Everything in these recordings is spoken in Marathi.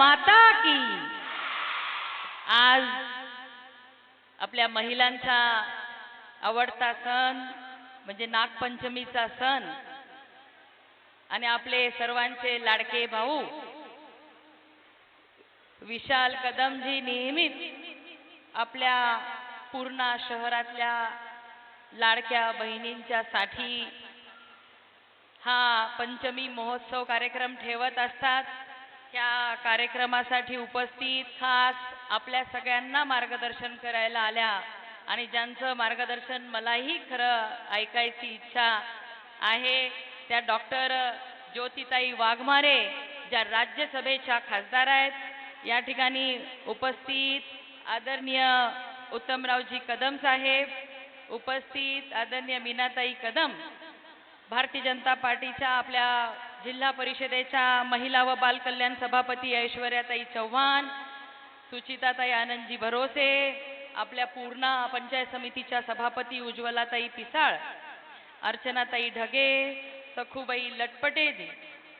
माता की। आज आपल्या महिलांचा आवडता सण म्हणजे नागपंचमीचा सण आणि आपले सर्वांचे लाडके भाऊ विशाल कदमजी नेहमीच आपल्या पूर्णा शहरातल्या लाडक्या बहिणींच्या साठी हा पंचमी महोत्सव कार्यक्रम ठेवत असतात। त्या कार्यक्रमासाठी उपस्थित खास आपल्या सगळ्यांना मार्गदर्शन करायला आल्या आणि ज्यांचं मार्गदर्शन मलाही खरं ऐकायची इच्छा आहे त्या डॉक्टर ज्योतिताई वाघमारे ज्या राज्यसभेच्या खासदार आहेत, या ठिकाणी उपस्थित आदरणीय उत्तमरावजी कदम साहेब, उपस्थित आदरणीय मीनाताई कदम, भारतीय जनता पार्टीच्या आपल्या जिल्हा परिषदेच्या महिला व बाल कल्याण सभापती ऐश्वर्याताई चव्हाण, सुचिताताई आनंदजी भरोसे, आपल्या पूर्णा पंचायत समितीच्या सभापती उज्ज्वलाताई पिसाळ, अर्चनाताई ढगे, सखूबाई लटपटेजी,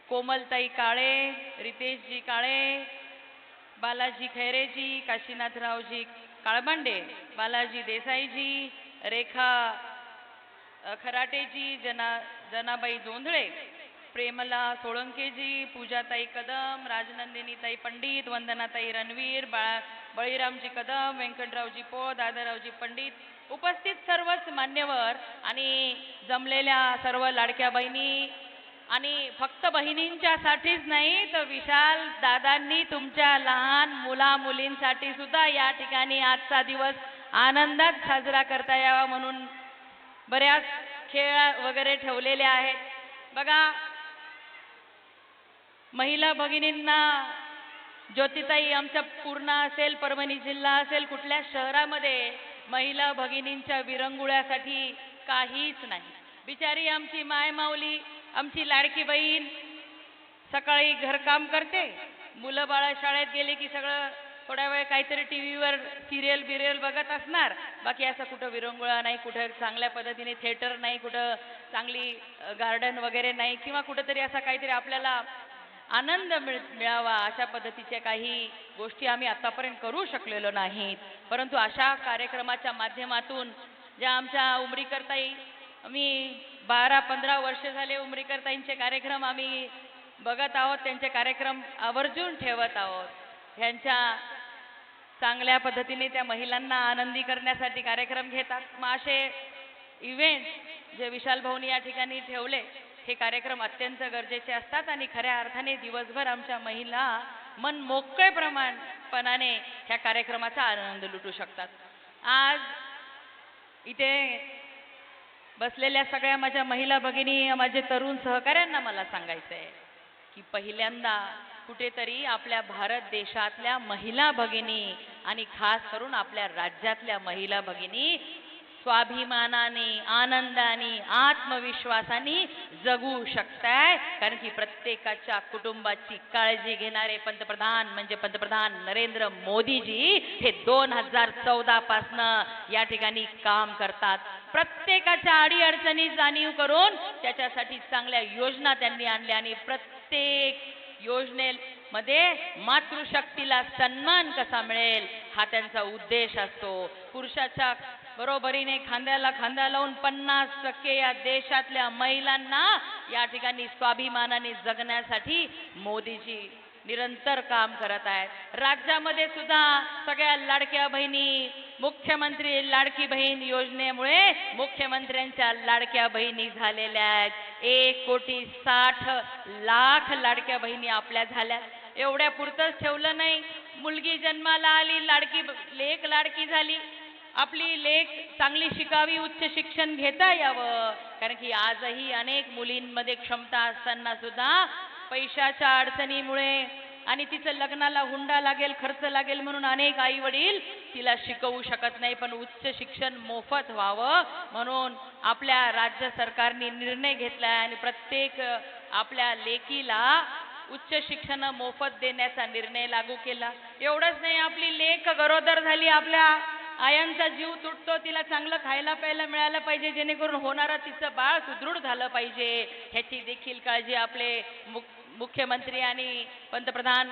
कोमलताई काळे, रितेशजी काळे, बालाजी खैरेजी, काशीनाथरावजी काळबांडे, बालाजी देसाईजी, रेखा खराटेजी, जनाबाई जोंधळे, प्रेमला सोळंकेजी, पूजाताई कदम, राजनंदिनीताई पंडित, वंदनाताई रणवीर, बळीरामजी कदम, व्यंकटरावजी पोळ, दादारावजी पंडित, उपस्थित सर्वच मान्यवर आणि जमलेल्या सर्व लाडक्या बहिणी आणि फक्त बहिणींच्या साठीच नाही तर विशाल दादांनी तुमच्या लहान मुला मुलींसाठी सुद्धा या ठिकाणी आजचा दिवस आनंदात साजरा करता यावा म्हणून बऱ्याच खेळ वगैरे ठेवलेले आहेत। बघा, महिला भगिनींना ज्योतिताई आमच्या पूर्णा असेल, परभणी जिल्हा असेल, कुठल्या शहरामध्ये महिला भगिनींच्या विरंगुळ्यासाठी काहीच नाही। बिचारी आमची माय माऊली, आमची लाडकी बहीण सकाळी घरकाम करते, मुलं बाळा शाळेत गेले की सगळं थोड्या वेळ काहीतरी टीव्हीवर सिरियल बिरियल बघत असणार, बाकी असं कुठं विरंगुळा नाही, कुठं चांगल्या पद्धतीने थिएटर नाही, कुठं चांगली गार्डन वगैरे नाही, किंवा कुठंतरी असा काहीतरी आपल्याला आनंद मिळावा अशा पद्धतीच्या काही गोष्टी आम्ही आतापर्यंत करू शकलेलो नाहीत। परंतु अशा कार्यक्रमाच्या माध्यमातून ज्या आमच्या उमरीकरताई, आम्ही 12-15 वर्ष झाले उमरीकरताईंचे कार्यक्रम आम्ही बघत आहोत, त्यांचे कार्यक्रम आवर्जून ठेवत आहोत। ह्यांच्या चांगल्या पद्धतीने त्या महिलांना आनंदी करण्यासाठी कार्यक्रम घेतात। मग असे इव्हेंट जे विशाल भाऊनी या ठिकाणी ठेवले हे कार्यक्रम अत्यंत गरजेचे असतात आणि खऱ्या अर्थाने दिवसभर आमच्या महिला मन मोकळेपणाने ह्या कार्यक्रमाचा आनंद लुटू शकतात। आज इथे बसलेल्या सगळ्या माझ्या महिला भगिनी, माझे तरुण सहकाऱ्यांना मला सांगायचं आहे की पहिल्यांदा कुठेतरी आपल्या भारत देशातल्या महिला भगिनी आणि खास करून आपल्या राज्यातल्या महिला भगिनी स्वाभिमानाने, आनंदाने, आत्मविश्वासाने जगू शकताय, कारण की प्रत्येकाच्या कुटुंबाची काळजी घेणारे पंतप्रधान म्हणजे पंतप्रधान नरेंद्र मोदीजी हे 2014 पासनं या ठिकाणी काम करतात। प्रत्येकाच्या अडीअडचणी जाणीव करून त्याच्यासाठी चांगल्या योजना त्यांनी आणल्या आणि प्रत्येक योजनेमध्ये मातृशक्तीला सन्मान कसा मिळेल हा त्यांचा उद्देश असतो। पुरुषाच्या बरोबरीने खांद्याला खांदा लावून 50% या देशातल्या महिलांना या ठिकाणी स्वाभिमानाने जगण्यासाठी मोदीजी निरंतर काम करत आहेत। राज्यामध्ये सुद्धा सगळ्या लाडक्या बहिणी मुख्यमंत्री लाडकी बहीण योजनेमुळे मुख्यमंत्र्यांच्या लाडक्या बहिणी झालेल्या आहेत। 1,60,00,000 लाडक्या बहिणी आपल्या झाल्या। एवढ्या पुरतच ठेवलं नाही, मुलगी जन्माला आली, लाडकी लेक लाडकी झाली, आपली लेक चांगली शिकावी, उच्च शिक्षण घेता यावं, कारण की आजही अनेक मुलींमध्ये क्षमता असताना सुद्धा पैशाच्या अडचणीमुळे आणि तिचं लग्नाला हुंडा लागेल, खर्च लागेल म्हणून अनेक आई वडील तिला शिकवू शकत नाही, पण उच्च शिक्षण मोफत व्हावं म्हणून आपल्या राज्य सरकारने निर्णय घेतला आणि प्रत्येक आपल्या लेकीला उच्च शिक्षण मोफत देण्याचा निर्णय लागू केला। एवढंच नाही, आपली लेक गरोदर झाली, आपल्या आयांचा जीव तुटतो, तिला चांगलं खायला प्यायला मिळालं पाहिजे जेणेकरून होणारा तिचं बाळ सुदृढ झालं पाहिजे, ह्याची देखील काळजी आपले मुख्यमंत्री आणि पंतप्रधान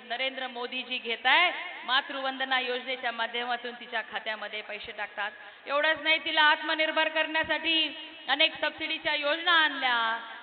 नरेंद्र मोदीजी घेत आहे. मातृवंदना योजनेच्या माध्यमातून तिच्या खात्यामध्ये पैसे टाकतात. एवढंच नाही, तिला आत्मनिर्भर करण्यासाठी अनेक सबसिडीच्या योजना आणल्या.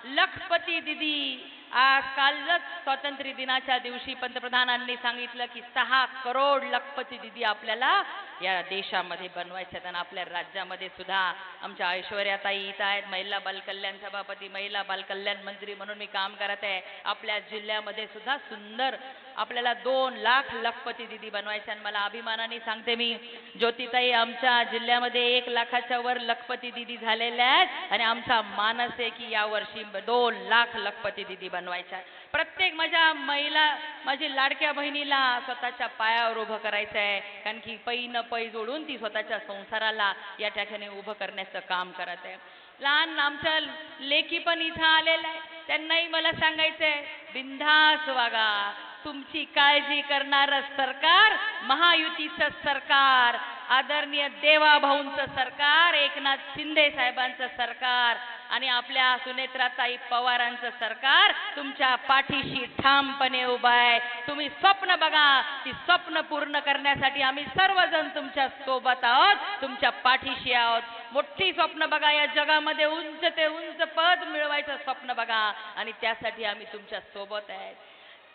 लखपती दिदी, आज कालच स्वातंत्र्य दिनाच्या दिवशी पंतप्रधानांनी सांगितलं की 6 करोड लखपती दिदी आपल्याला या देशामध्ये बनवायच्यात. आणि आपल्या राज्यामध्ये सुद्धा आमच्या ऐश्वर्याताई इथं आहेत, महिला बालकल्याण सभापती, महिला बालकल्याण मंत्री म्हणून मी काम करत आहे. आपल्या जिल्ह्यामध्ये सुद्धा सुंदर आपल्याला 2 लाख लखपती दिदी बनवायच्या. आणि मला अभिमानाने सांगते मी, ज्योतिताई, आमच्या जिल्ह्यामध्ये 1 लाखाच्या वर लखपती दिदी झालेल्या आहेत आणि आमचा मानस आहे की यावर्षी 2 लाख लखपती दिदी बनवायच्या. प्रत्येक माझी लाडक्या बहिणीला स्वतःच्या पायावर उभं करायचं आहे, कारण की पै न पै जोडून ती स्वतःच्या संसाराला या ठिकाणी उभं करण्याचं काम करत आहे. लहान आमच्या लेकी पण इथं आलेल्या आहे, त्यांनाही मला सांगायचंय, बिनधास्त वागा. तुमची काळजी करणारं सरकार, महायुतीचं सरकार, आदरणीय देवाभाऊंचं सरकार, एकनाथ शिंदे साहेबांचं सरकार आणि आपल्या सुनेत्राताई पवारांचं सरकार तुमच्या पाठीशी ठामपणे उभं आहे. तुम्ही स्वप्न बघा, ती स्वप्न पूर्ण करण्यासाठी आम्ही सर्वजण तुमच्या सोबत आहोत, तुमच्या पाठीशी आहोत. मोठी स्वप्न बघा, या जगामध्ये उंच ते उंच पद मिळवायचं स्वप्न बघा आणि त्यासाठी आम्ही तुमच्या सोबत आहे.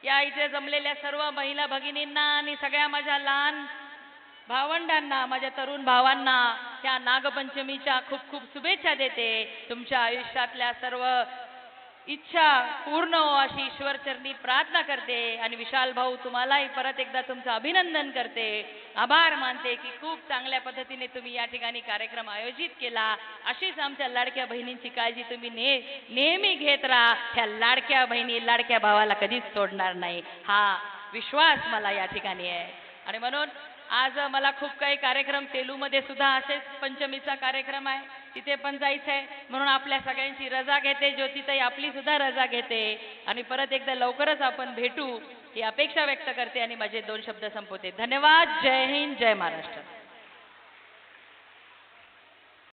या इथे जमलेल्या सर्व महिला भगिनींना आणि सगळ्या माझ्या लहान भावंडांना, माझ्या तरुण भावांना त्या नागपंचमीच्या खूप खूप शुभेच्छा देते. तुमच्या आयुष्यातल्या सर्व इच्छा पूर्ण हो अशी ईश्वरचरणी प्रार्थना करते. आणि विशाल भाऊ, तुम्हालाही परत एकदा तुमचं अभिनंदन करते, आभार मानते की खूप चांगल्या पद्धतीने तुम्ही या ठिकाणी कार्यक्रम आयोजित केला. अशीच आमच्या लाडक्या बहिणींची काळजी तुम्ही नेहमी घेत राहा. ह्या लाडक्या बहिणी लाडक्या भावाला कधीच सोडणार नाही, हा विश्वास मला या ठिकाणी आहे. आणि म्हणून आज मला खूप काही कार्यक्रम, सेलूमध्ये सुद्धा असेच पंचमीचा कार्यक्रम आहे, तिथे पण जायचं आहे. म्हणून आपल्या सगळ्यांची रजा घेते, ज्योतिताई आपली सुद्धा रजा घेते आणि परत एकदा लवकरच आपण भेटू ही अपेक्षा व्यक्त करते आणि माझे 2 शब्द संपवते. धन्यवाद. जय हिंद, जय महाराष्ट्र.